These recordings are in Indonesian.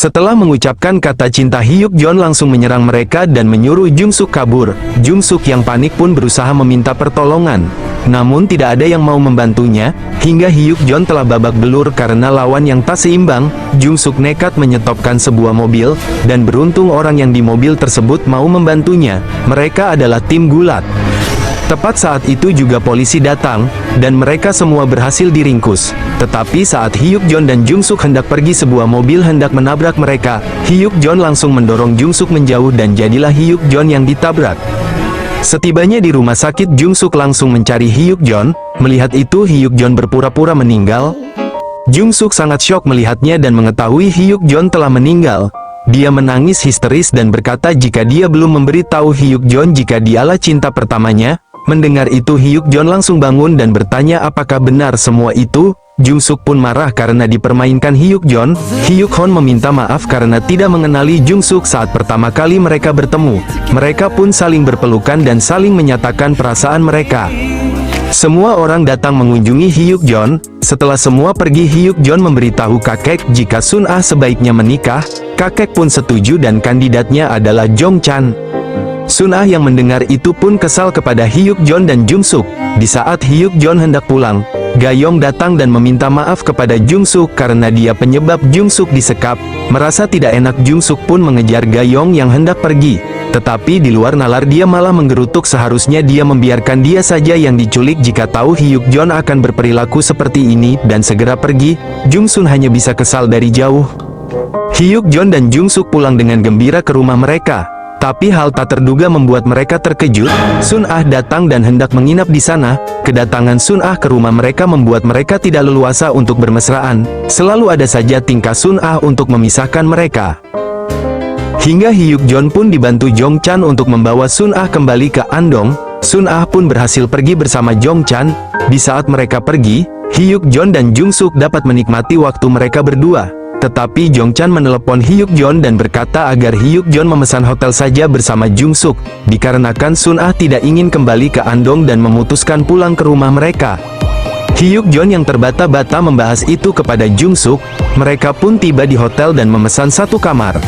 Setelah mengucapkan kata cinta, Hyuk Jon langsung menyerang mereka dan menyuruh Jung Suk kabur. Jung Suk yang panik pun berusaha meminta pertolongan. Namun tidak ada yang mau membantunya, hingga Hyuk Jon telah babak belur karena lawan yang tak seimbang. Jung Suk nekat menyetopkan sebuah mobil, dan beruntung orang yang di mobil tersebut mau membantunya. Mereka adalah tim gulat. Tepat saat itu juga polisi datang, dan mereka semua berhasil diringkus. Tetapi saat Hyuk Jon dan Jung Suk hendak pergi, sebuah mobil hendak menabrak mereka. Hyuk Jon langsung mendorong Jung Suk menjauh dan jadilah Hyuk Jon yang ditabrak. Setibanya di rumah sakit, Jung Suk langsung mencari Hyuk Jon. Melihat itu, Hyuk Jon berpura-pura meninggal. Jung Suk sangat syok melihatnya dan mengetahui Hyuk Jon telah meninggal. Dia menangis histeris dan berkata jika dia belum memberitahu Hyuk Jon jika dialah cinta pertamanya. Mendengar itu, Hyuk Jon langsung bangun dan bertanya apakah benar semua itu. Jung Suk pun marah karena dipermainkan Hyuk Jon. Hyuk Hon meminta maaf karena tidak mengenali Jung Suk saat pertama kali mereka bertemu. Mereka pun saling berpelukan dan saling menyatakan perasaan mereka. Semua orang datang mengunjungi Hyuk Jon. Setelah semua pergi, Hyuk Jon memberitahu kakek jika Sun Ah sebaiknya menikah. Kakek pun setuju dan kandidatnya adalah Jong Chan. Sun Ah yang mendengar itu pun kesal kepada Hyuk Jon dan Jung Suk. Di saat Hyuk Jon hendak pulang, Gayong datang dan meminta maaf kepada Jung Suk karena dia penyebab Jung Suk disekap. Merasa tidak enak, Jung Suk pun mengejar Gayong yang hendak pergi. Tetapi di luar nalar dia malah menggerutuk. Seharusnya dia membiarkan dia saja yang diculik jika tahu Hyuk Jon akan berperilaku seperti ini dan segera pergi. Jung Sun hanya bisa kesal dari jauh. Hyuk Jon dan Jung Suk pulang dengan gembira ke rumah mereka. Tapi hal tak terduga membuat mereka terkejut. Sun Ah datang dan hendak menginap di sana. Kedatangan Sun Ah ke rumah mereka membuat mereka tidak leluasa untuk bermesraan. Selalu ada saja tingkah Sun Ah untuk memisahkan mereka. Hingga Hyuk Jon pun dibantu Jong Chan untuk membawa Sun Ah kembali ke Andong. Sun Ah pun berhasil pergi bersama Jong Chan. Di saat mereka pergi, Hyuk Jon dan Jung Suk dapat menikmati waktu mereka berdua. Tetapi Jong Chan menelepon Hyuk Jon dan berkata agar Hyuk Jon memesan hotel saja bersama Jung Suk, dikarenakan Sun Ah tidak ingin kembali ke Andong dan memutuskan pulang ke rumah mereka. Hyuk Jon yang terbata-bata membahas itu kepada Jung Suk. Mereka pun tiba di hotel dan memesan satu kamar.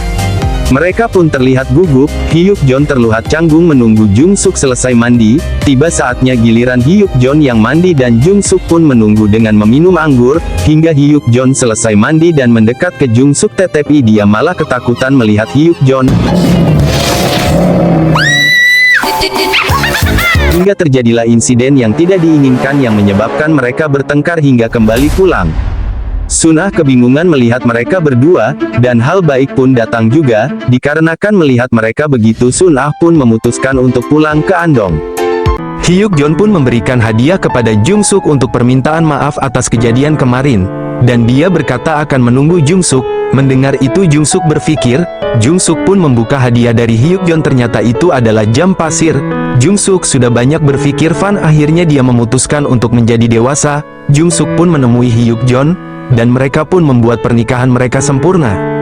Mereka pun terlihat gugup. Hyuk Jon terlihat canggung menunggu Jung Suk selesai mandi. Tiba saatnya giliran Hyuk Jon yang mandi dan Jung Suk pun menunggu dengan meminum anggur. Hingga Hyuk Jon selesai mandi dan mendekat ke Jung Suk, tetapi dia malah ketakutan melihat Hyuk Jon. Hingga terjadilah insiden yang tidak diinginkan yang menyebabkan mereka bertengkar hingga kembali pulang. Sun Ah kebingungan melihat mereka berdua, dan hal baik pun datang juga. Dikarenakan melihat mereka begitu, Sun Ah pun memutuskan untuk pulang ke Andong. Hyuk Jon pun memberikan hadiah kepada Jung Suk untuk permintaan maaf atas kejadian kemarin, dan dia berkata akan menunggu Jung Suk. Mendengar itu Jung Suk berpikir. Jung Suk pun membuka hadiah dari Hyuk Jon, ternyata itu adalah jam pasir. Jung Suk sudah banyak berpikir, akhirnya dia memutuskan untuk menjadi dewasa. Jung Suk pun menemui Hyuk Jon, dan mereka pun membuat pernikahan mereka sempurna.